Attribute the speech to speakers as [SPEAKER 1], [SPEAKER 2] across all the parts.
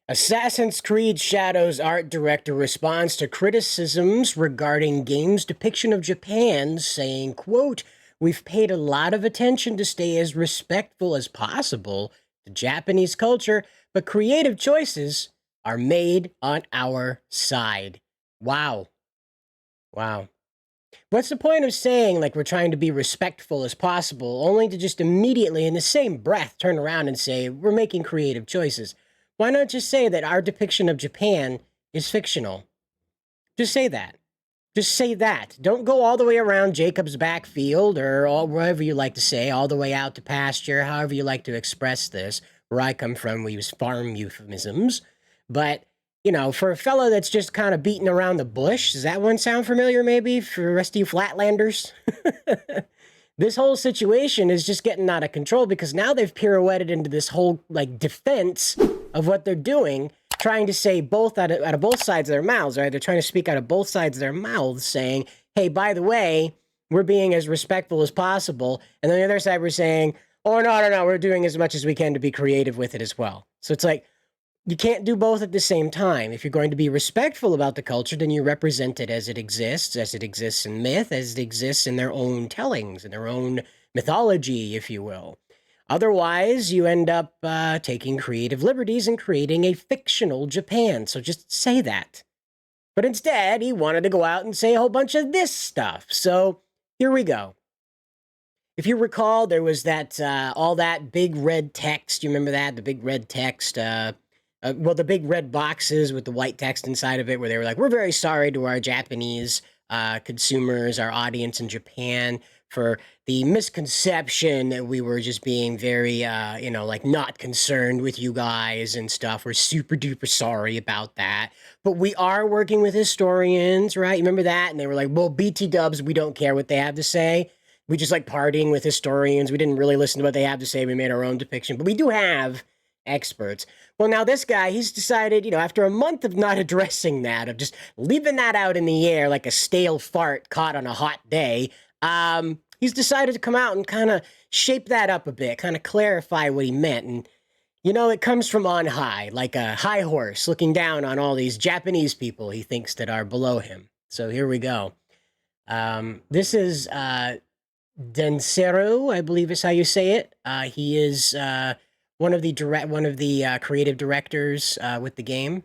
[SPEAKER 1] Assassin's Creed Shadows art director responds to criticisms regarding game's depiction of Japan, saying, quote, "We've paid a lot of attention to stay as respectful as possible to Japanese culture, but creative choices are made on our side." Wow. Wow. What's the point of saying, like, we're trying to be respectful as possible, only to just immediately, in the same breath, turn around and say, we're making creative choices? Why not just say that our depiction of Japan is fictional? Just say that. Just say that. Don't go all the way around Jacob's backfield or wherever you like to say, all the way out to pasture, however you like to express this. Where I come from, we use farm euphemisms. But, you know, for a fellow that's just kind of beating around the bush, does that one sound familiar maybe for the rest of you Flatlanders? This whole situation is just getting out of control because now they've pirouetted into this whole, like, defense of what they're doing, trying to say both out of both sides of their mouths, right? They're trying to speak out of both sides of their mouths, saying, hey, by the way, we're being as respectful as possible. And then the other side, we're saying, oh, no, we're doing as much as we can to be creative with it as well. So it's like, you can't do both at the same time. If you're going to be respectful about the culture, then you represent it as it exists in myth, as it exists in their own tellings, in their own mythology, if you will. Otherwise, you end up taking creative liberties and creating a fictional Japan. So just say that. But instead, he wanted to go out and say a whole bunch of this stuff. So here we go. If you recall, there was that all that big red text. You remember that? The big red text. Well, the big red boxes with the white text inside of it, where they were like, we're very sorry to our Japanese consumers, our audience in Japan, for the misconception that we were just being very, like not concerned with you guys and stuff. We're super duper sorry about that. But we are working with historians, right? You remember that? And they were like, well, BT dubs, we don't care what they have to say. We just like partying with historians. We didn't really listen to what they have to say. We made our own depiction. But we do have experts. Well, now this guy, he's decided, after a month of not addressing that, of just leaving that out in the air like a stale fart caught on a hot day, he's decided to come out and kind of shape that up a bit, kind of clarify what he meant. And, it comes from on high, like a high horse looking down on all these Japanese people he thinks that are below him. So here we go. This is Dansereau, I believe is how you say it. He is one of the creative directors with the game.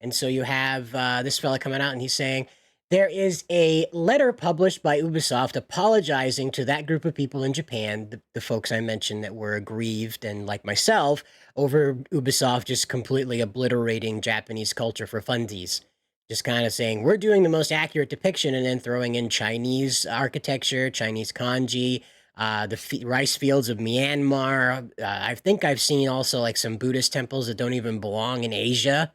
[SPEAKER 1] And so you have this fella coming out and he's saying, there is a letter published by Ubisoft apologizing to that group of people in Japan, the folks I mentioned that were aggrieved and like myself, over Ubisoft just completely obliterating Japanese culture for funsies. Just kind of saying, we're doing the most accurate depiction and then throwing in Chinese architecture, Chinese kanji, the rice fields of Myanmar. I think I've seen also like some Buddhist temples that don't even belong in Asia.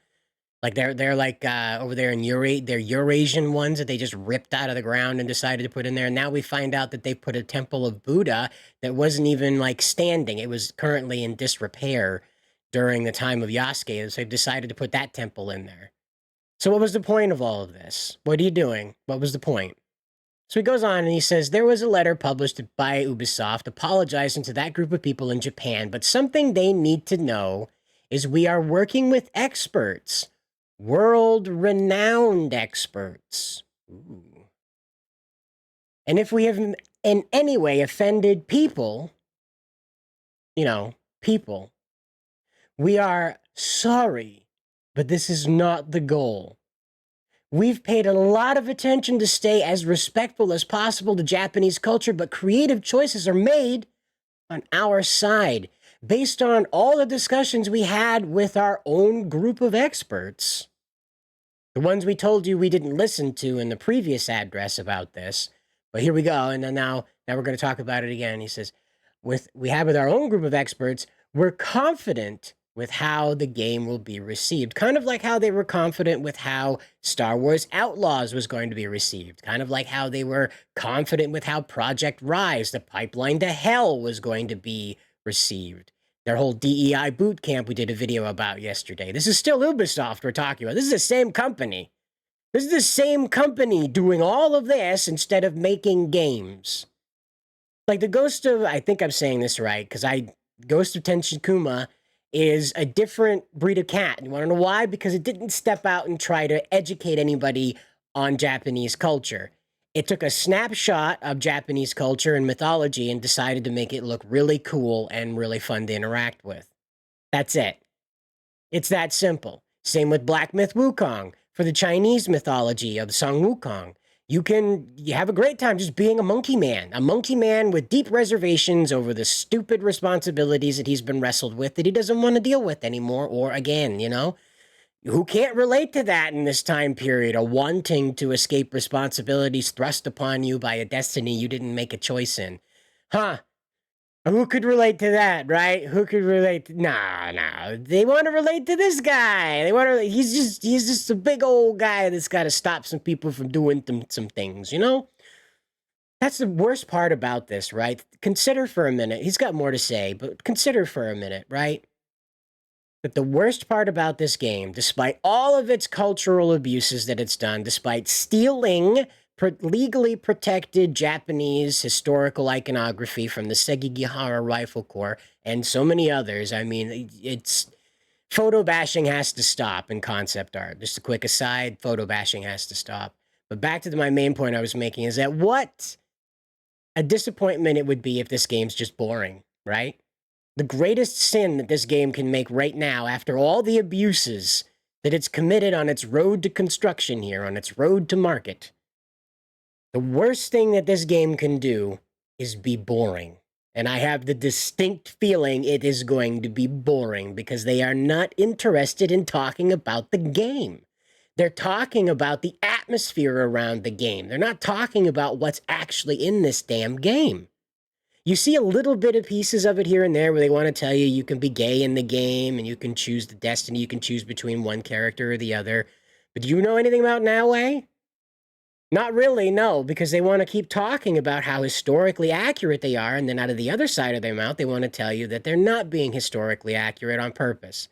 [SPEAKER 1] Like they're like over there in they're Eurasian ones that they just ripped out of the ground and decided to put in there. And now we find out that they put a temple of Buddha that wasn't even like standing. It was currently in disrepair during the time of O.R.C.A. So they've decided to put that temple in there. So what was the point of all of this? What are you doing? What was the point? So he goes on and he says, there was a letter published by Ubisoft apologizing to that group of people in Japan, but something they need to know is we are working with experts, world-renowned experts. Ooh. And if we have in any way offended people, people, we are sorry, but this is not the goal. We've paid a lot of attention to stay as respectful as possible to Japanese culture, but creative choices are made on our side based on all the discussions we had with our own group of experts. The ones we told you we didn't listen to in the previous address about this. But here we go, and then now we're going to talk about it again. He says, with our own group of experts, we're confident with how the game will be received. Kind of like how they were confident with how Star Wars Outlaws was going to be received. Kind of like how they were confident with how Project Rise, the pipeline to hell, was going to be received. Their whole DEI boot camp we did a video about yesterday. This is still Ubisoft we're talking about. This is the same company. This is the same company doing all of this instead of making games. Like the Ghost of, I think I'm saying this right, because Ghost of Tenshinuma is a different breed of cat. You want to know why? Because it didn't step out and try to educate anybody on Japanese culture. It took a snapshot of Japanese culture and mythology and decided to make it look really cool and really fun to interact with. That's it. It's that simple. Same with Black Myth Wukong. For the Chinese mythology of Song Wukong, you have a great time just being a monkey man with deep reservations over the stupid responsibilities that he's been wrestled with that he doesn't want to deal with anymore, or again, who can't relate to that in this time period, a wanting to escape responsibilities thrust upon you by a destiny you didn't make a choice in. Huh? Who could relate to that, right? Who could relate? Nah. They want to relate to this guy. They want to. He's just a big old guy that's got to stop some people from doing some things. That's the worst part about this, right? Consider for a minute. He's got more to say, but consider for a minute, right? But the worst part about this game, despite all of its cultural abuses that it's done, despite stealing legally protected Japanese historical iconography from the Sekigahara Rifle Corps and so many others, I mean, it's photo bashing has to stop in concept art. Just a quick aside, photo bashing has to stop. But back to my main point I was making is that what a disappointment it would be if this game's just boring, right? The greatest sin that this game can make right now, after all the abuses that it's committed on its road to construction here, on its road to market, the worst thing that this game can do is be boring. And I have the distinct feeling it is going to be boring because they are not interested in talking about the game. They're talking about the atmosphere around the game. They're not talking about what's actually in this damn game. You see a little bit of pieces of it here and there where they want to tell you you can be gay in the game and you can choose the destiny, you can choose between one character or the other. But do you know anything about Naoe? Not really, no, because they want to keep talking about how historically accurate they are, and then out of the other side of their mouth, they want to tell you that they're not being historically accurate on purpose.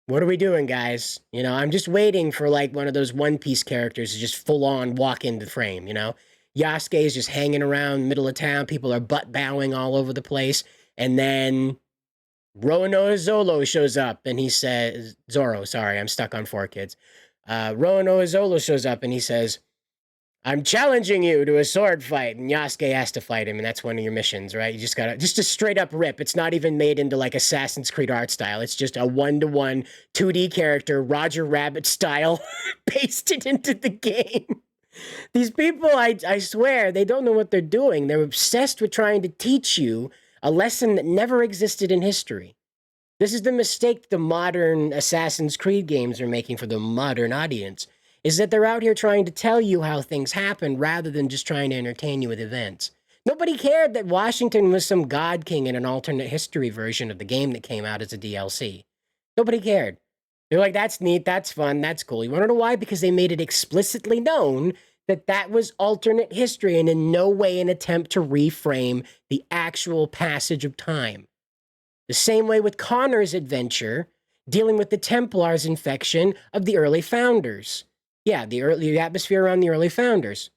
[SPEAKER 1] What are we doing, guys? I'm just waiting for like one of those One Piece characters to just full on walk into the frame, Yasuke is just hanging around the middle of town. People are butt bowing all over the place. And then Roanoa Zolo shows up and he says, Zoro, sorry, I'm stuck on 4 kids. Roanoa Zolo shows up and he says, I'm challenging you to a sword fight. And Yasuke has to fight him, and that's one of your missions, right? You just gotta, just a straight up rip. It's not even made into like Assassin's Creed art style. It's just a 1-to-1 2D character, Roger Rabbit style, pasted into the game. These people, I swear, they don't know what they're doing. They're obsessed with trying to teach you a lesson that never existed in history. This is the mistake the modern Assassin's Creed games are making for the modern audience, is that they're out here trying to tell you how things happen rather than just trying to entertain you with events. Nobody cared that Washington was some god king in an alternate history version of the game that came out as a DLC. Nobody cared. They're like, that's neat, that's fun, that's cool. You want to know why? Because they made it explicitly known that that was alternate history and in no way an attempt to reframe the actual passage of time. The same way with Connor's adventure, dealing with the Templars' infection of the early founders. Yeah, the atmosphere around the early founders.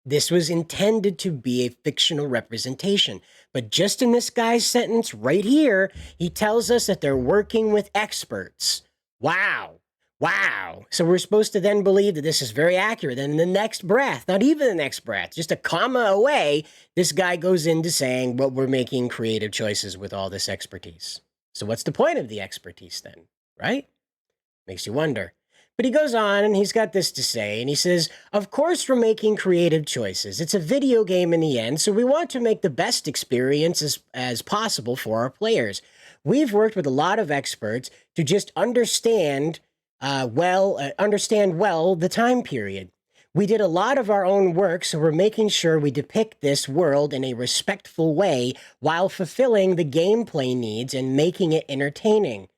[SPEAKER 1] This was intended to be a fictional representation. But just in this guy's sentence right here, he tells us that they're working with experts. Wow. So we're supposed to then believe that this is very accurate. And in the next breath, not even the next breath, just a comma away, this guy goes into saying, well, we're making creative choices with all this expertise. So what's the point of the expertise then, right? Makes you wonder. But he goes on and he's got this to say, and he says, of course we're making creative choices. It's a video game in the end, so we want to make the best experience as possible for our players. We've worked with a lot of experts to just understand well the time period. We did a lot of our own work, so we're making sure we depict this world in a respectful way while fulfilling the gameplay needs and making it entertaining.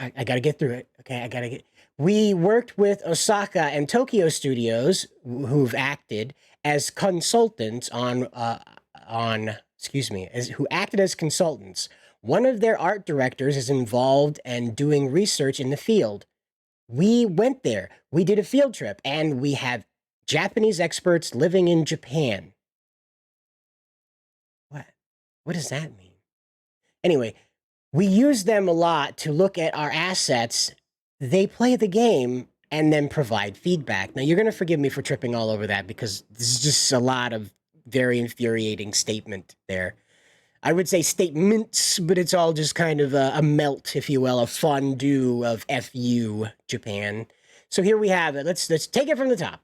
[SPEAKER 1] I got to get through it. Okay, We worked with Osaka and Tokyo studios who've acted as consultants who acted as consultants. One of their art directors is involved and doing research in the field. We went there. We did a field trip, and we have Japanese experts living in Japan. What? What does that mean? Anyway, we use them a lot to look at our assets. They play the game and then provide feedback. Now, you're going to forgive me for tripping all over that because this is just a lot of very infuriating statement there. I would say statements, but it's all just kind of a melt, if you will, a fondue of FU Japan. So here we have it. Let's take it from the top.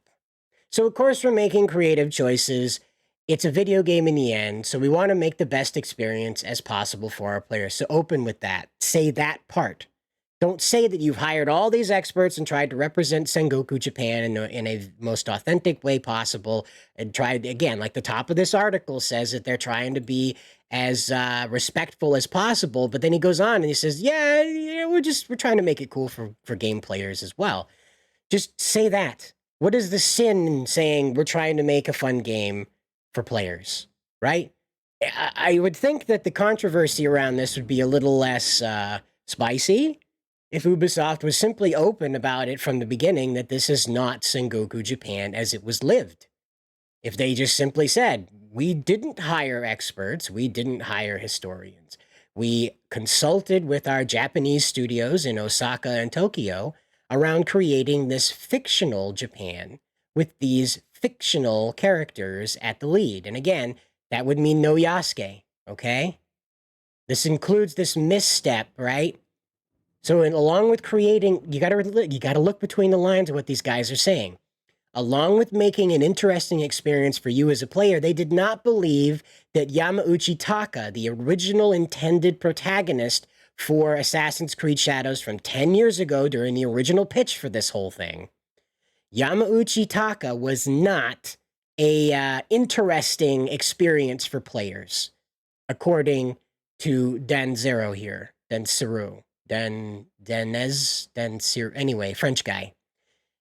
[SPEAKER 1] So of course we're making creative choices. It's a video game in the end, so we want to make the best experience as possible for our players. So open with that. Say that part. Don't say that you've hired all these experts and tried to represent Sengoku Japan in a most authentic way possible, and tried, again, like the top of this article says, that they're trying to be as respectful as possible. But then he goes on and he says, yeah, we're trying to make it cool for game players as well. Just say that. What is the sin in saying we're trying to make a fun game for players, right? I would think that the controversy around this would be a little less spicy if Ubisoft was simply open about it from the beginning, that this is not Sengoku Japan as it was lived. If they just simply said, we didn't hire experts, we didn't hire historians. We consulted with our Japanese studios in Osaka and Tokyo around creating this fictional Japan with these fictional characters at the lead. And again, that would mean no Yasuke, okay? This includes this misstep, right? So along with creating, you gotta look between the lines of what these guys are saying. Along with making an interesting experience for you as a player, they did not believe that Yamauchi Taka, the original intended protagonist for Assassin's Creed Shadows from 10 years ago during the original pitch for this whole thing, Yamauchi Taka was not a interesting experience for players, according to Dansereau here. Anyway, French guy.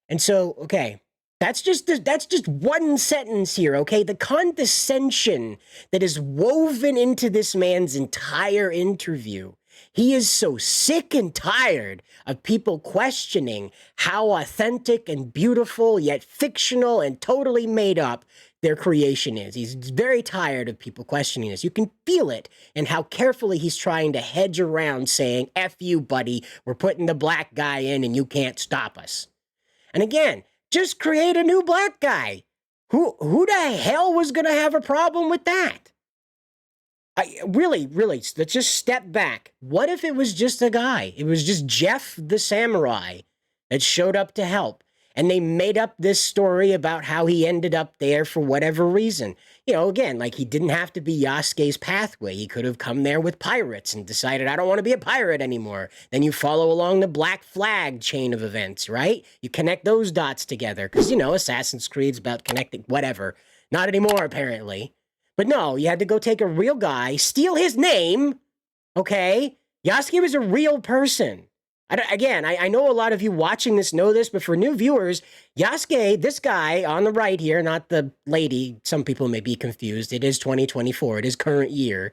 [SPEAKER 1] And so, okay, that's just one sentence here, okay? The condescension that is woven into this man's entire interview. He is so sick and tired of people questioning how authentic and beautiful, yet fictional and totally made up their creation is. He's very tired of people questioning this. You can feel it in how carefully he's trying to hedge around saying, F you, buddy, we're putting the black guy in and you can't stop us. And again, just create a new black guy. Who the hell was going to have a problem with that? Really, let's just step back. What if it was just a guy? It was just Jeff the samurai that showed up to help. And they made up this story about how he ended up there for whatever reason. You know, again, like he didn't have to be Yasuke's pathway. He could have come there with pirates and decided, I don't want to be a pirate anymore. Then you follow along the Black Flag chain of events, right? You connect those dots together. Because, you know, Assassin's Creed's about connecting, whatever. Not anymore, apparently. But no, you had to go take a real guy, steal his name, okay? Yasuke was a real person. I know a lot of you watching this know this, but for new viewers, Yasuke, this guy on the right here, not the lady, some people may be confused. It is 2024. It is current year.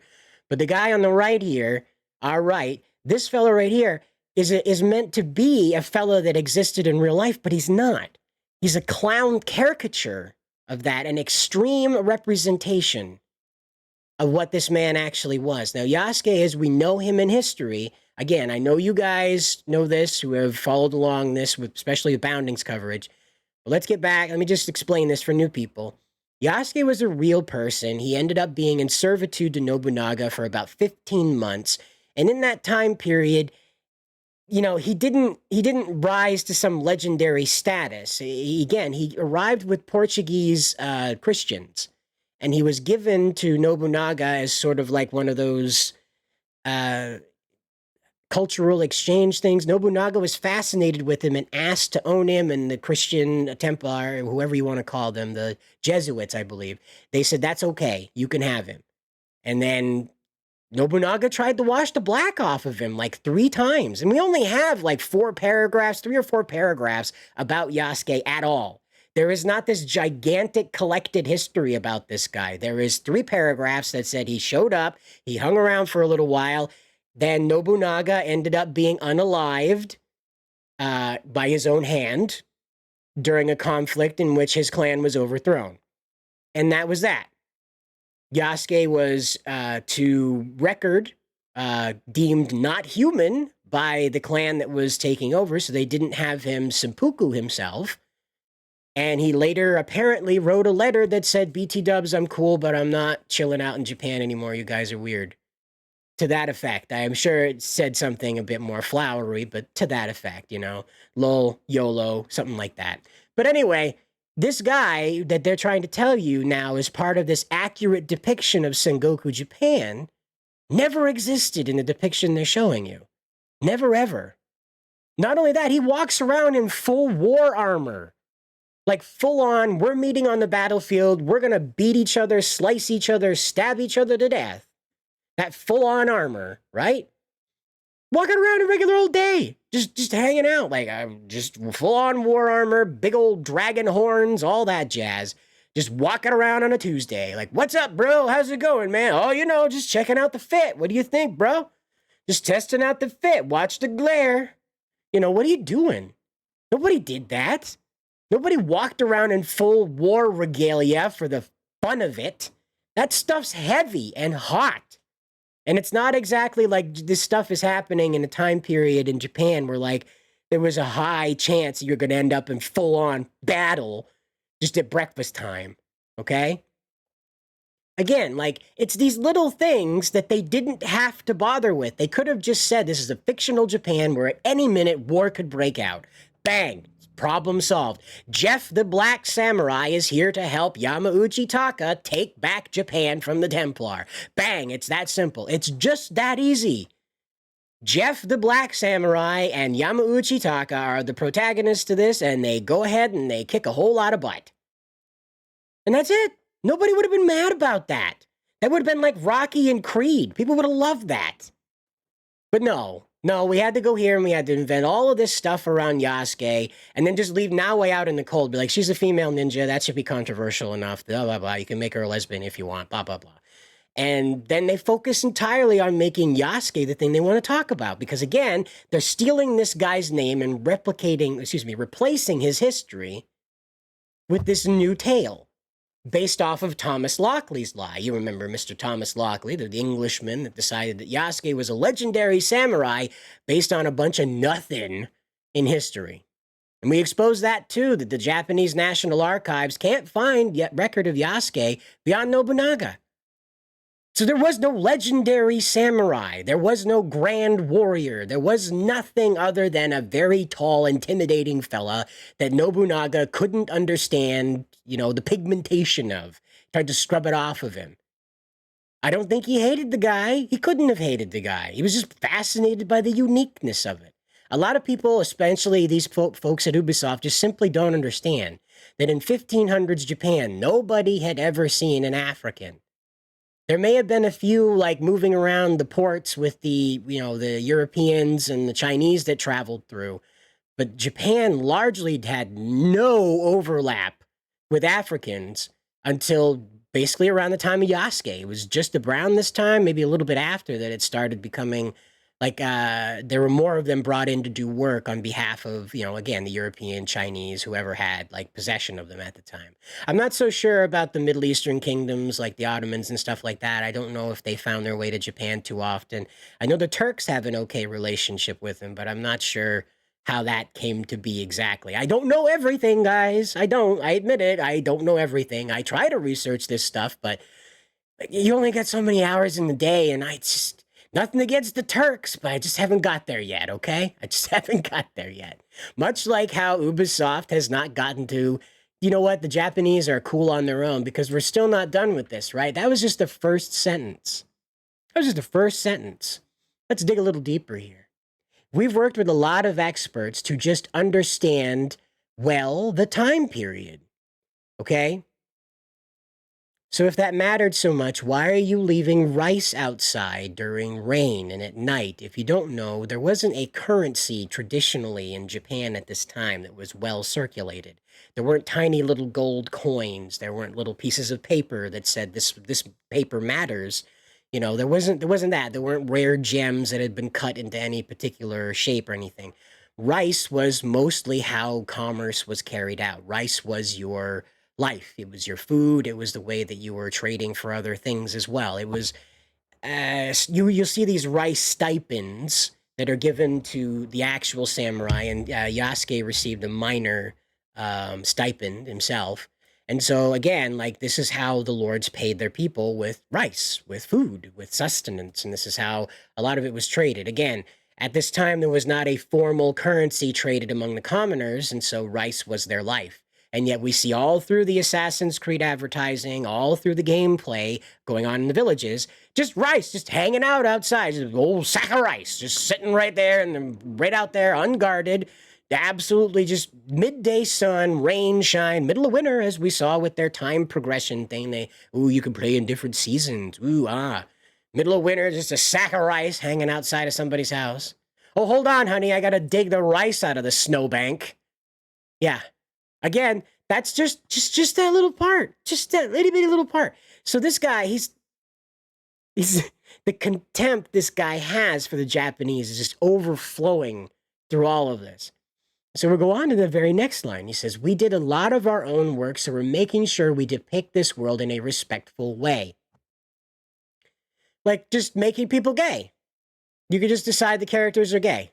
[SPEAKER 1] But the guy on the right here, our right, this fellow right here is meant to be a fellow that existed in real life, but he's not. He's a clown caricature of that, an extreme representation of what this man actually was. Now, Yasuke, as we know him in history, again, I know you guys know this who have followed along this, with especially the Boundings coverage. But let's get back. Let me just explain this for new people. Yasuke was a real person. He ended up being in servitude to Nobunaga for about 15 months. And in that time period, you know, he didn't rise to some legendary status. He arrived with Portuguese Christians. And he was given to Nobunaga as sort of like one of those cultural exchange things. Nobunaga was fascinated with him and asked to own him, and the Christian Templar, whoever you want to call them, the Jesuits, I believe, they said, that's okay, you can have him. And then Nobunaga tried to wash the black off of him like 3 times. And we only have like 3 or 4 paragraphs about Yasuke at all. There is not this gigantic collected history about this guy. There is 3 paragraphs that said he showed up, he hung around for a little while, then Nobunaga ended up being unalived by his own hand during a conflict in which his clan was overthrown. And that was that. Yasuke was, to record, deemed not human by the clan that was taking over, so they didn't have him seppuku himself. And he later apparently wrote a letter that said, BT dubs, I'm cool, but I'm not chilling out in Japan anymore. You guys are weird. To that effect. I am sure it said something a bit more flowery, but to that effect, lol, YOLO, something like that. But anyway, this guy that they're trying to tell you now is part of this accurate depiction of Sengoku Japan never existed in the depiction they're showing you. Never ever. Not only that, he walks around in full war armor. Like full on, we're meeting on the battlefield, we're gonna beat each other, slice each other, stab each other to death. That full on armor, right? Walking around a regular old day, just hanging out, like just full on war armor, big old dragon horns, all that jazz. Just walking around on a Tuesday, like, what's up, bro? How's it going, man? Oh, just checking out the fit. What do you think, bro? Just testing out the fit. Watch the glare. What are you doing? Nobody did that. Nobody walked around in full war regalia for the fun of it. That stuff's heavy and hot. And it's not exactly like this stuff is happening in a time period in Japan where, like, there was a high chance you're going to end up in full-on battle just at breakfast time, okay? Again, like, it's these little things that they didn't have to bother with. They could have just said this is a fictional Japan where at any minute war could break out. Bang! Problem solved. Jeff the Black Samurai is here to help Yamauchi Taka take back Japan from the Templar. Bang, it's that simple. It's just that easy. Jeff the Black Samurai and Yamauchi Taka are the protagonists to this, and they go ahead and they kick a whole lot of butt. And that's it. Nobody would have been mad about that. That would have been like Rocky and Creed. People would have loved that. But no, we had to go here and we had to invent all of this stuff around Yasuke and then just leave Naoi out in the cold. Be like, she's a female ninja. That should be controversial enough. Blah, blah, blah. You can make her a lesbian if you want. Blah, blah, blah. And then they focus entirely on making Yasuke the thing they want to talk about. Because again, they're stealing this guy's name and replacing his history with this new tale based off of Thomas Lockley's lie. You remember Mr. Thomas Lockley, the Englishman that decided that Yasuke was a legendary samurai based on a bunch of nothing in history. And we exposed that too, that the Japanese National Archives can't find yet record of Yasuke beyond Nobunaga. So there was no legendary samurai. There was no grand warrior. There was nothing other than a very tall, intimidating fella that Nobunaga couldn't understand, the pigmentation of. Tried to scrub it off of him. I don't think he hated the guy. He couldn't have hated the guy. He was just fascinated by the uniqueness of it. A lot of people, especially these folks at Ubisoft, just simply don't understand that in 1500s Japan, nobody had ever seen an African. There may have been a few, like, moving around the ports with the Europeans and the Chinese that traveled through. But Japan largely had no overlap with Africans until basically around the time of Yasuke. It was just around this time, maybe a little bit after, that it started becoming like there were more of them brought in to do work on behalf of, again, the European, Chinese, whoever had like possession of them at the time. I'm not so sure about the Middle Eastern kingdoms like the Ottomans and stuff like that. I don't know if they found their way to Japan too often. I know the Turks have an okay relationship with them, but I'm not sure how that came to be exactly. I don't know everything, guys. I admit it. I don't know everything. I try to research this stuff, but you only got so many hours in the day, and nothing against the Turks, but I just haven't got there yet, okay? I just haven't got there yet. Much like how Ubisoft has not gotten to, the Japanese are cool on their own, because we're still not done with this, right? That was just the first sentence. Let's dig a little deeper here. We've worked with a lot of experts to just understand, the time period, okay? So if that mattered so much, why are you leaving rice outside during rain and at night? If you don't know, there wasn't a currency traditionally in Japan at this time that was well circulated. There weren't tiny little gold coins. There weren't little pieces of paper that said this paper matters. There wasn't that. There weren't rare gems that had been cut into any particular shape or anything. Rice was mostly how commerce was carried out. Rice was your life. It was your food. It was the way that you were trading for other things as well. It was you'll see these rice stipends that are given to the actual samurai, and Yasuke received a minor stipend himself. And so again, like this is how the lords paid their people, with rice, with food, with sustenance, and this is how a lot of it was traded. Again, at this time there was not a formal currency traded among the commoners, and so rice was their life. And yet we see all through the Assassin's Creed advertising, all through the gameplay going on in the villages, just rice, just hanging out outside, just an old sack of rice, just sitting right there and right out there, unguarded, absolutely just midday sun, rain, shine, middle of winter, as we saw with their time progression thing. You can play in different seasons. Middle of winter, just a sack of rice hanging outside of somebody's house. Oh, hold on, honey, I gotta dig the rice out of the snowbank. Yeah. Again, that's just that little part, just that itty bitty little part. So this guy, he's the contempt this guy has for the Japanese is just overflowing through all of this. So we'll go on to the very next line. He says, "We did a lot of our own work, so we're making sure we depict this world in a respectful way." Like just making people gay. You could just decide the characters are gay.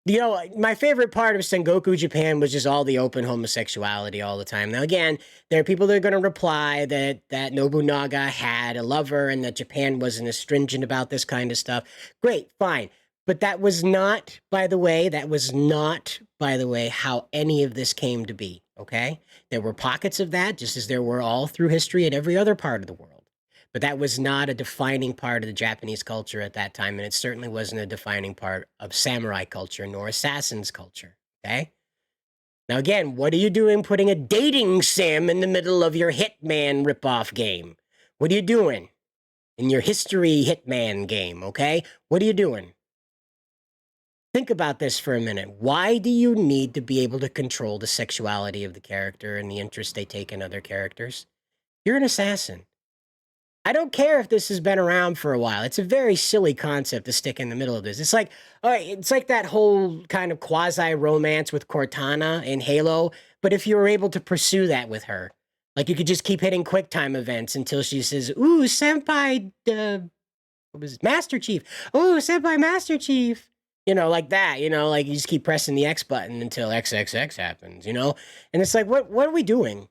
[SPEAKER 1] You know, my favorite part of Sengoku Japan was just all the open homosexuality all the time. Now, again, there are people that are going to reply that Nobunaga had a lover and that Japan wasn't as stringent about this kind of stuff. Great, fine. But that was not, by the way, how any of this came to be, okay? There were pockets of that, just as there were all through history in every other part of the world. But that was not a defining part of the Japanese culture at that time, and it certainly wasn't a defining part of samurai culture nor assassin's culture, okay? Now again, what are you doing putting a dating sim in the middle of your Hitman ripoff game? What are you doing in your history Hitman game, okay? What are you doing? Think about this for a minute. Why do you need to be able to control the sexuality of the character and the interest they take in other characters? You're an assassin. I don't care if this has been around for a while. It's a very silly concept to stick in the middle of this. It's like, all right, it's like that whole kind of quasi-romance with Cortana in Halo, but if you were able to pursue that with her, like you could just keep hitting QuickTime events until she says, "Ooh, Senpai, what was it? Master Chief. Ooh, Senpai Master Chief." You know, like that, like you just keep pressing the X button until XXX happens, And it's like, what are we doing?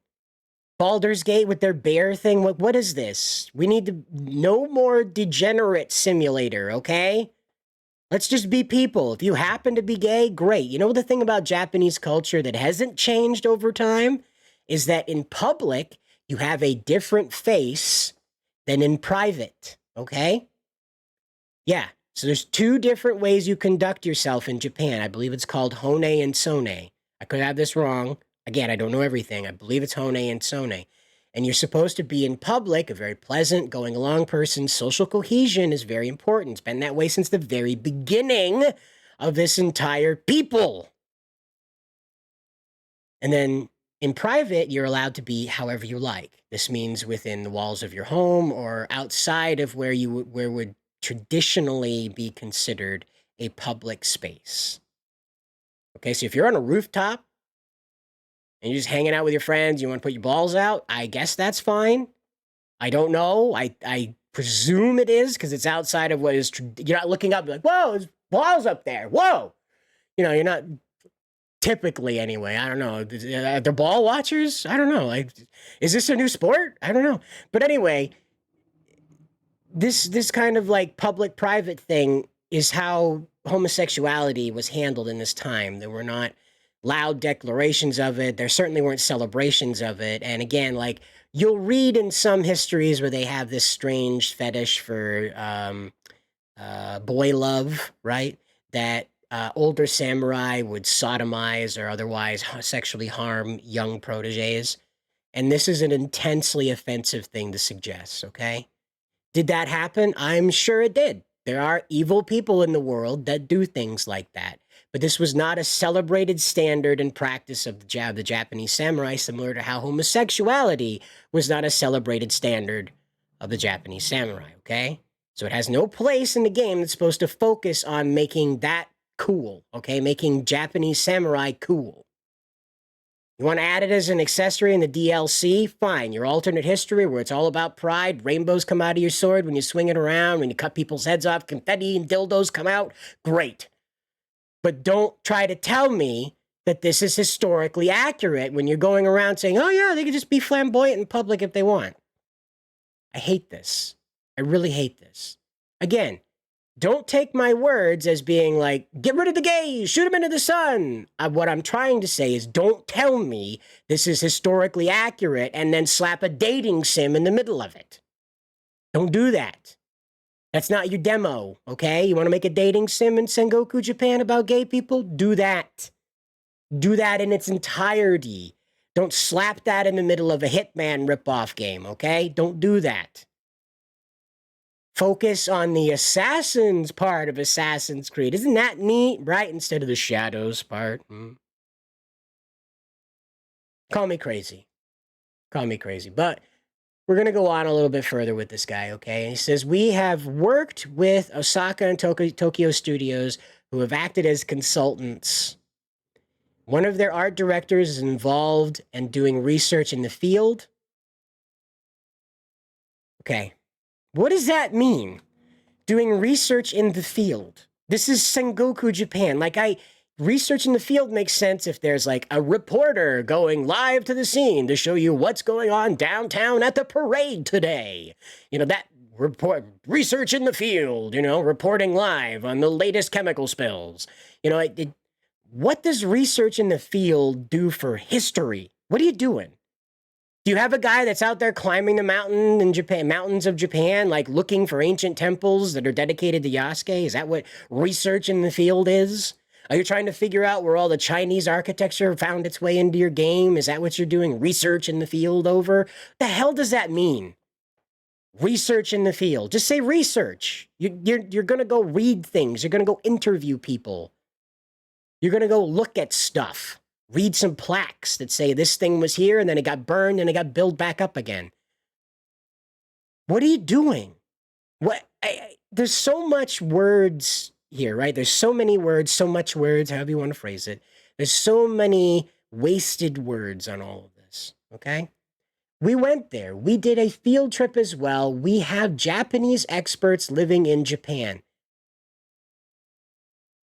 [SPEAKER 1] Baldur's Gate with their bear thing. What is this? We need to no more degenerate simulator, okay? Let's just be people. If you happen to be gay, great. You know the thing about Japanese culture that hasn't changed over time is that in public, you have a different face than in private, okay? Yeah. So there's two different ways you conduct yourself in Japan. I believe it's called Hone and Sone. I could have this wrong. Again, I don't know everything. I believe it's Hone and Sone. And you're supposed to be in public, a very pleasant, going along person. Social cohesion is very important. It's been that way since the very beginning of this entire people. And then in private, you're allowed to be however you like. This means within the walls of your home or outside of where would traditionally be considered a public space. Okay, so if you're on a rooftop and you're just hanging out with your friends, you want to put your balls out, I guess that's fine. I don't know. I presume it is because it's outside of what is, you're not looking up like, whoa, there's balls up there. Whoa. You're not typically anyway. I don't know. They're ball watchers? I don't know. Like, is this a new sport? I don't know. But anyway, this kind of like public-private thing is how homosexuality was handled in this time. There were not loud declarations of it. There certainly weren't celebrations of it. And again, like you'll read in some histories where they have this strange fetish for boy love, right? That older samurai would sodomize or otherwise sexually harm young proteges. And this is an intensely offensive thing to suggest, okay? Did that happen? I'm sure it did. There are evil people in the world that do things like that. But this was not a celebrated standard and practice of the Japanese samurai, similar to how homosexuality was not a celebrated standard of the Japanese samurai, okay? So it has no place in the game that's supposed to focus on making that cool, okay? Making Japanese samurai cool. You want to add it as an accessory in the DLC? Fine. Your alternate history where it's all about pride, rainbows come out of your sword when you swing it around, when you cut people's heads off, confetti and dildos come out. Great. But don't try to tell me that this is historically accurate when you're going around saying, oh yeah, they can just be flamboyant in public if they want. I hate this. I really hate this. Again, don't take my words as being like, get rid of the gays, shoot them into the sun. What I'm trying to say is don't tell me this is historically accurate and then slap a dating sim in the middle of it. Don't do that. That's not your demo, okay? You want to make a dating sim in Sengoku, Japan about gay people? Do that. Do that in its entirety. Don't slap that in the middle of a Hitman ripoff game, okay? Don't do that. Focus on the assassins part of Assassin's Creed. Isn't that neat, right? Instead of the shadows part. Call me crazy. Call me crazy. But we're going to go on a little bit further with this guy, okay? And he says, we have worked with O.S.A.K.A and Tokyo Studios who have acted as consultants. One of their art directors is involved and doing research in the field. Okay. What does that mean? Doing research in the field. This is Sengoku, Japan. Research in the field makes sense if there's like a reporter going live to the scene to show you what's going on downtown at the parade today. That research in the field, reporting live on the latest chemical spills. What does research in the field do for history? What are you doing? Do you have a guy that's out there climbing the mountains of Japan, like looking for ancient temples that are dedicated to Yasuke? Is that what research in the field is? Are you trying to figure out where all the Chinese architecture found its way into your game? Is that what you're doing research in the field over? The hell does that mean? Research in the field. Just say research. You're going to go read things. You're going to go interview people. You're going to go look at stuff. Read some plaques that say this thing was here and then it got burned and it got built back up again. What are you doing? There's so much words here, right? There's so many words, so much words, however you want to phrase it. There's so many wasted words on all of this, okay? We went there. We did a field trip as well. We have Japanese experts living in Japan.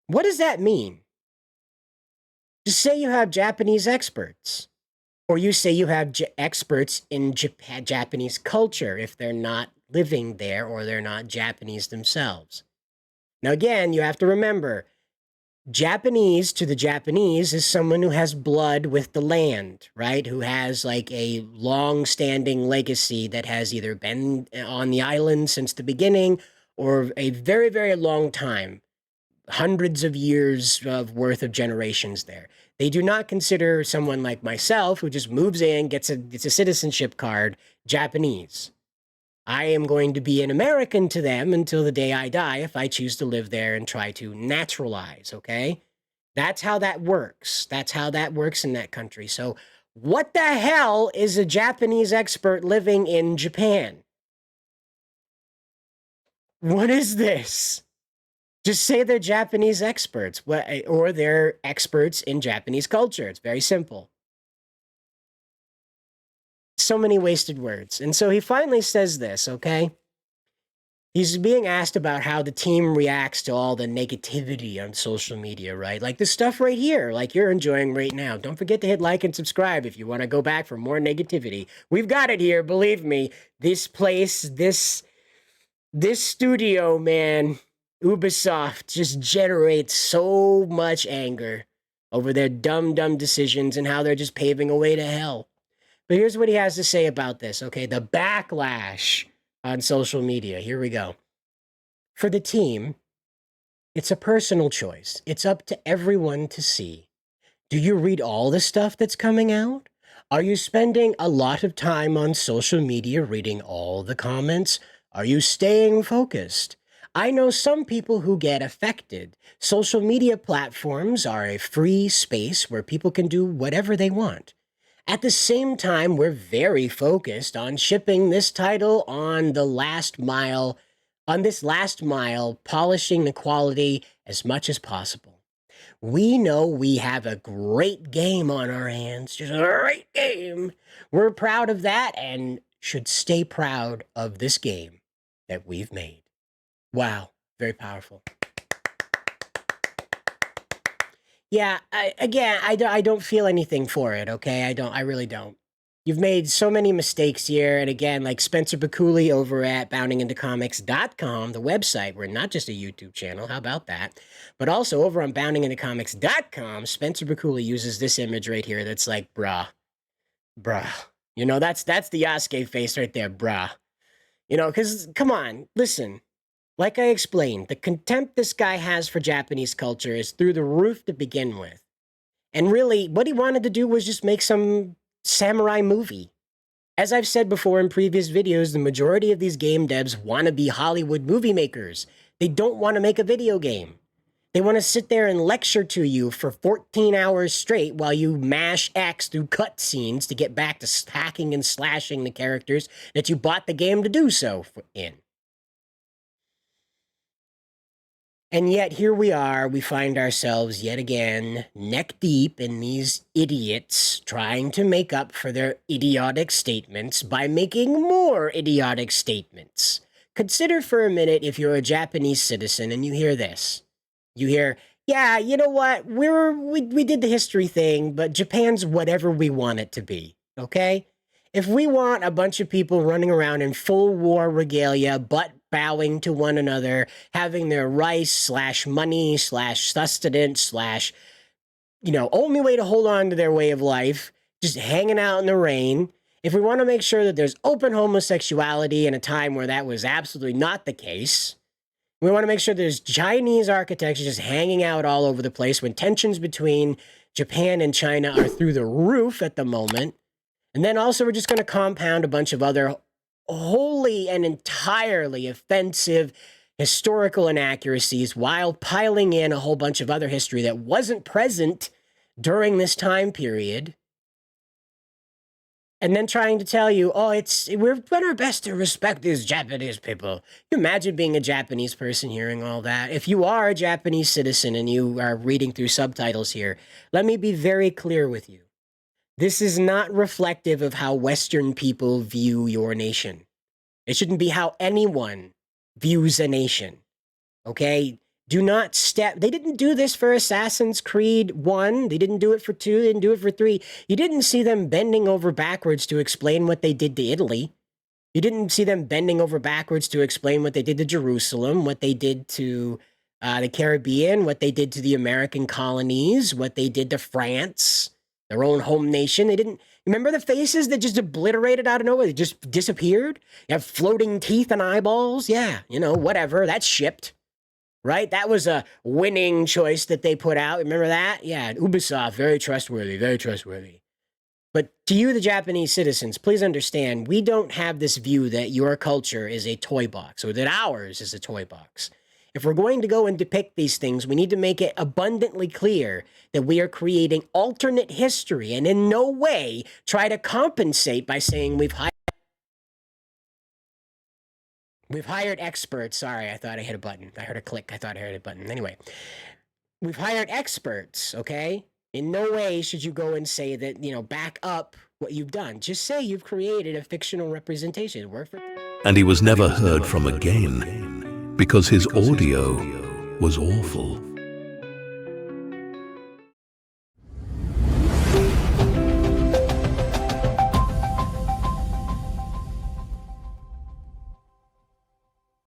[SPEAKER 1] What does that mean? Just say you have Japanese experts, or you say you have experts in Japanese culture if they're not living there or they're not Japanese themselves. Now, again, you have to remember, Japanese to the Japanese is someone who has blood with the land, right? Who has like a long-standing legacy that has either been on the island since the beginning or a very, very long time. Hundreds of years of worth of generations there. They do not consider someone like myself who just moves in, gets a citizenship card, Japanese. I am going to be an American to them until the day I die if I choose to live there and try to naturalize, okay? That's how that works. That's how that works in that country. So what the hell is a Japanese expert living in Japan? What is this? Just say they're Japanese experts, or they're experts in Japanese culture. It's very simple. So many wasted words. And so he finally says this, okay? He's being asked about how the team reacts to all the negativity on social media, right? Like this stuff right here, like you're enjoying right now. Don't forget to hit like and subscribe if you want to go back for more negativity. We've got it here, believe me. This place, this studio, man, Ubisoft just generates so much anger over their dumb decisions and how they're just paving a way to hell. But here's what he has to say about this, okay? The backlash on social media. Here we go. For the team, it's a personal choice. It's up to everyone to see. Do you read all the stuff that's coming out? Are you spending a lot of time on social media reading all the comments? Are you staying focused? I know some people who get affected. Social media platforms are a free space where people can do whatever they want. At the same time, we're very focused on shipping this title on this last mile, polishing the quality as much as possible. We know we have a great game on our hands, just a great game. We're proud of that and should stay proud of this game that we've made. Wow, very powerful. Yeah, I don't feel anything for it, okay? I really don't. You've made so many mistakes here, and again, like Spencer Bakuli over at boundingintocomics.com, the website, we're not just a YouTube channel, how about that? But also over on boundingintocomics.com, Spencer Bakuli uses this image right here that's like, bruh. You know, that's the O.R.C.A face right there, bruh. You know, because, come on, listen. Like I explained, the contempt this guy has for Japanese culture is through the roof to begin with. And really, what he wanted to do was just make some samurai movie. As I've said before in previous videos, the majority of these game devs want to be Hollywood movie makers. They don't want to make a video game. They want to sit there and lecture to you for 14 hours straight while you mash X through cutscenes to get back to hacking and slashing the characters that you bought the game to do so in. And yet here we are, we find ourselves yet again neck deep in these idiots trying to make up for their idiotic statements by making more idiotic statements. Consider for a minute if you're a Japanese citizen and you hear this. You hear, yeah, you know what, we did the history thing, but Japan's whatever we want it to be, okay? If we want a bunch of people running around in full war regalia, butt bowing to one another, having their rice / money / sustenance / only way to hold on to their way of life, just hanging out in the rain. If we want to make sure that there's open homosexuality in a time where that was absolutely not the case, we want to make sure there's Chinese architecture just hanging out all over the place when tensions between Japan and China are through the roof at the moment. And then also we're just going to compound a bunch of other wholly and entirely offensive historical inaccuracies while piling in a whole bunch of other history that wasn't present during this time period. And then trying to tell you, oh, we're doing our best to respect these Japanese people. Can you imagine being a Japanese person hearing all that? If you are a Japanese citizen and you are reading through subtitles here, let me be very clear with you. This is not reflective of how Western people view your nation. It shouldn't be how anyone views a nation, okay? Do not step... They didn't do this for Assassin's Creed 1. They didn't do it for 2. They didn't do it for 3. You didn't see them bending over backwards to explain what they did to Italy. You didn't see them bending over backwards to explain what they did to Jerusalem, what they did to the Caribbean, what they did to the American colonies, what they did to France, their own home nation. They didn't... Remember the faces that just obliterated out of nowhere? They just disappeared? You have floating teeth and eyeballs? Yeah, whatever. That's shipped. Right? That was a winning choice that they put out. Remember that? Yeah, Ubisoft, very trustworthy, very trustworthy. But to you, the Japanese citizens, please understand, we don't have this view that your culture is a toy box or that ours is a toy box. If we're going to go and depict these things, we need to make it abundantly clear that we are creating alternate history and in no way try to compensate by saying we've hired experts. Sorry, I thought I hit a button. I heard a click. I thought I heard a button. Anyway, we've hired experts, okay? In no way should you go and say that, back up what you've done. Just say you've created a fictional representation.
[SPEAKER 2] And he was never heard from again because his audio was awful.